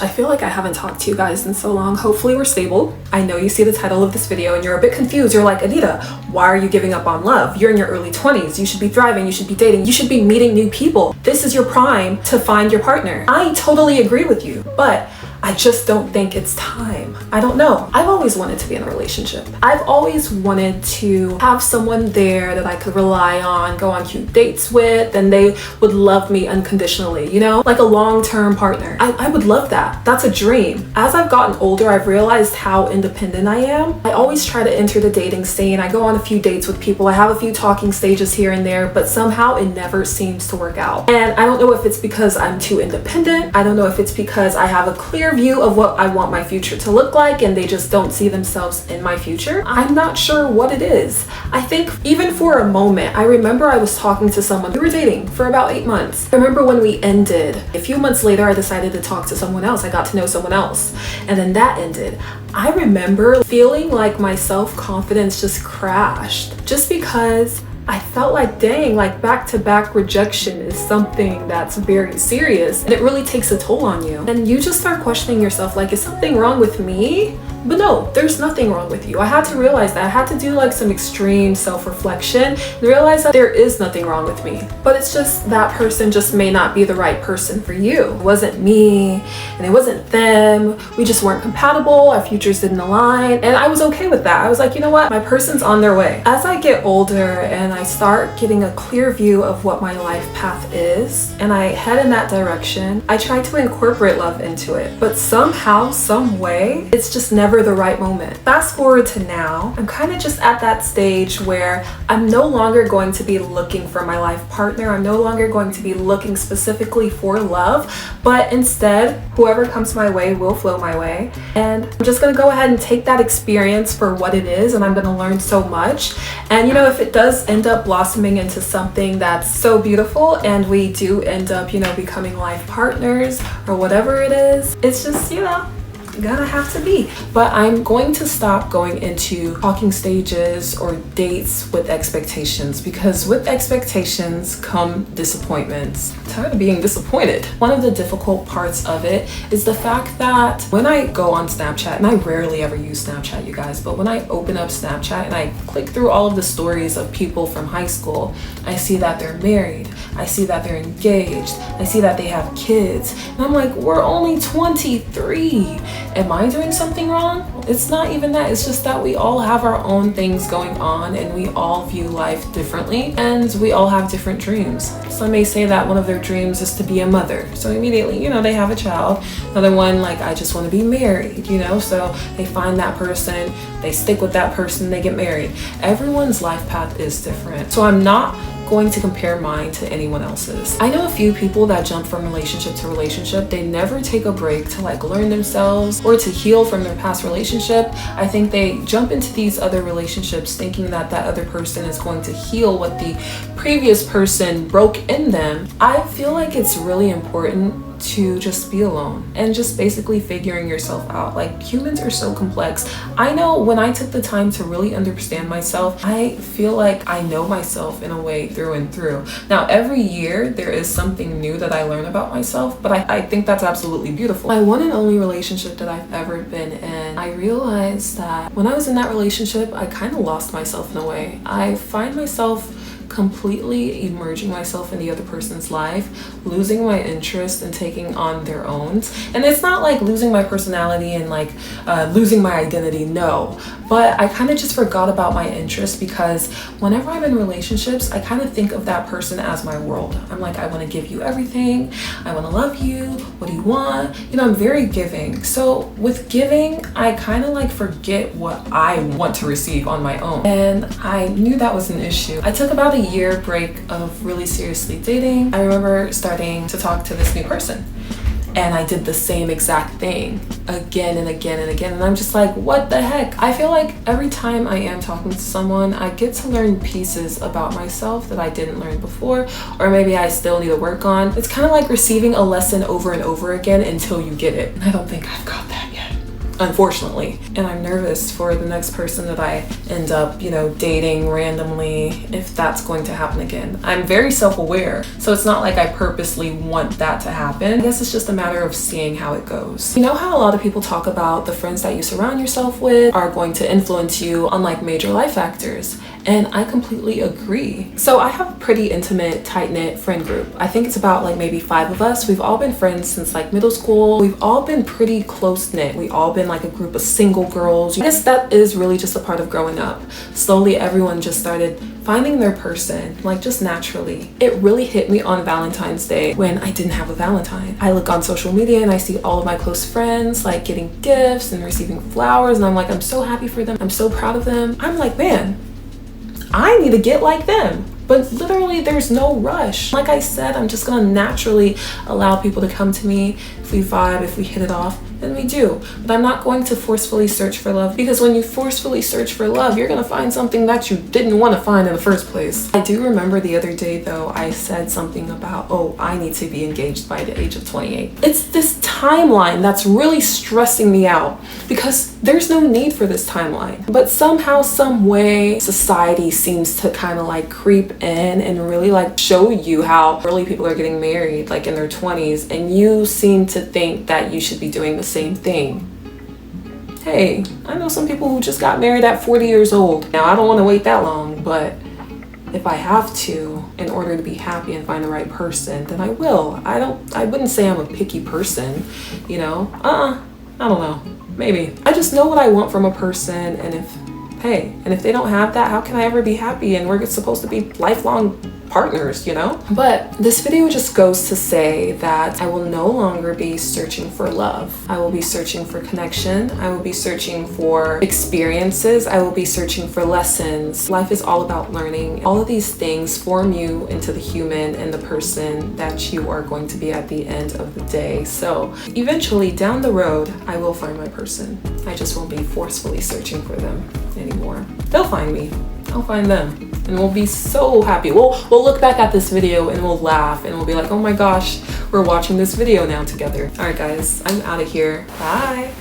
I feel like I haven't talked to you guys in so long. Hopefully we're stable. I know you see the title of this video and you're a bit confused. You're like, Anita, why are you giving up on love? You're in your early 20s. You should be thriving. You should be dating. You should be meeting new people. This is your prime to find your partner. I totally agree with you, but I just don't think it's time. I don't know. I've always wanted to be in a relationship. I've always wanted to have someone there that I could rely on, go on cute dates with, and they would love me unconditionally, you know? Like a long-term partner. I would love that. That's a dream. As I've gotten older, I've realized how independent I am. I always try to enter the dating scene. I go on a few dates with people. I have a few talking stages here and there, but somehow it never seems to work out. And I don't know if it's because I'm too independent. I don't know if it's because I have a clear view of what I want my future to look like and they just don't see themselves in my future. I'm not sure what it is. I think even for a moment, I remember I was talking to someone. We were dating for about 8 months. I remember when we ended. A few months later, I decided to talk to someone else. I got to know someone else. And then that ended. I remember feeling like my self-confidence just crashed just because I felt like, dang, like back-to-back rejection is something that's very serious and it really takes a toll on you. And you just start questioning yourself, like, is something wrong with me? But no, there's nothing wrong with you. I had to realize that. I had to do like some extreme self-reflection and realize that there is nothing wrong with me. But it's just that person just may not be the right person for you. It wasn't me and it wasn't them. We just weren't compatible. Our futures didn't align. And I was okay with that. I was like, you know what? My person's on their way. As I get older and I start getting a clear view of what my life path is and I head in that direction, I try to incorporate love into it. But somehow, some way, it's just never the right moment. Fast forward to now, I'm kind of just at that stage where I'm no longer going to be looking for my life partner. I'm no longer going to be looking specifically for love, but instead, whoever comes my way will flow my way. And I'm just gonna go ahead and take that experience for what it is, and I'm gonna learn so much. And you know, if it does end up blossoming into something that's so beautiful and we do end up, you know, becoming life partners or whatever it is, it's just, you know, gonna have to be. But I'm going to stop going into talking stages or dates with expectations, because with expectations come disappointments. I'm tired of being disappointed. One of the difficult parts of it is the fact that when I go on Snapchat, and I rarely ever use Snapchat, you guys, but when I open up Snapchat and I click through all of the stories of people from high school, I see that they're married. I see that they're engaged. I see that they have kids. And I'm like, we're only 23. Am I doing something wrong? It's not even that. It's just that we all have our own things going on and we all view life differently and we all have different dreams. Some may say that one of their dreams is to be a mother. So immediately, you know, they have a child. Another one, like, I just want to be married, you know? So they find that person, they stick with that person, they get married. Everyone's life path is different. So I'm not going to compare mine to anyone else's. I know a few people that jump from relationship to relationship. They never take a break to like learn themselves or to heal from their past relationship. I think they jump into these other relationships thinking that that other person is going to heal what the previous person broke in them. I feel like it's really important to just be alone and just basically figuring yourself out. Like, humans are so complex. I know when I took the time to really understand myself, I feel like I know myself in a way through and through. Now, every year there is something new that I learn about myself, but I think that's absolutely beautiful. My one and only relationship that I've ever been in, I realized that when I was in that relationship, I kind of lost myself in a way. I find myself completely immersing myself in the other person's life, losing my interest and taking on their own. And it's not like losing my personality and like losing my identity, no. But I kind of just forgot about my interest, because whenever I'm in relationships, I kind of think of that person as my world. I'm like, I want to give you everything. I want to love you. What do you want? You know, I'm very giving. So with giving, I kind of like forget what I want to receive on my own. And I knew that was an issue. I took about a year break of really seriously dating. I remember starting to talk to this new person, and I did the same exact thing again and again and again. And I'm just like, what the heck? I feel like every time I am talking to someone, I get to learn pieces about myself that I didn't learn before, or maybe I still need to work on. It's kind of like receiving a lesson over and over again until you get it. And I don't think I've got that yet. unfortunately. And I'm nervous for the next person that I end up, you know, dating randomly, if that's going to happen again. I'm very self-aware, so it's not like I purposely want that to happen. I guess it's just a matter of seeing how it goes. You know how a lot of people talk about the friends that you surround yourself with are going to influence you on like major life factors? And I completely agree. So I have a pretty intimate, tight-knit friend group. I think it's about like maybe 5 of us. We've all been friends since like middle school. We've all been pretty close-knit. We all been like a group of single girls. I guess that is really just a part of growing up. Slowly everyone just started finding their person, like just naturally. It really hit me on Valentine's Day when I didn't have a Valentine. I look on social media and I see all of my close friends like getting gifts and receiving flowers, and I'm like, I'm so happy for them. I'm so proud of them. I'm like, man, I need to get like them. But literally there's no rush. Like I said, I'm just gonna naturally allow people to come to me. If we vibe, if we hit it off, then we do. But I'm not going to forcefully search for love, because when you forcefully search for love, you're gonna find something that you didn't want to find in the first place. I do remember the other day though, I said something about, oh, I need to be engaged by the age of 28. It's this timeline that's really stressing me out, because there's no need for this timeline. But somehow, some way, society seems to kind of like creep in and really like show you how early people are getting married, like in their 20s, and you seem to think that you should be doing the same thing. Hey, I know some people who just got married at 40 years old. Now, I don't want to wait that long, but if I have to, in order to be happy and find the right person, then I will. I wouldn't say I'm a picky person, you know? I don't know. Maybe. I just know what I want from a person, and if they don't have that, how can I ever be happy? And we're supposed to be lifelong partners, you know? But this video just goes to say that I will no longer be searching for love. I will be searching for connection. I will be searching for experiences. I will be searching for lessons. Life is all about learning. All of these things form you into the human and the person that you are going to be at the end of the day. So eventually down the road, I will find my person. I just won't be forcefully searching for them anymore. They'll find me. I'll find them, and we'll be so happy. We'll look back at this video and we'll laugh and we'll be like, oh my gosh, we're watching this video now together. All right, guys, I'm out of here. Bye.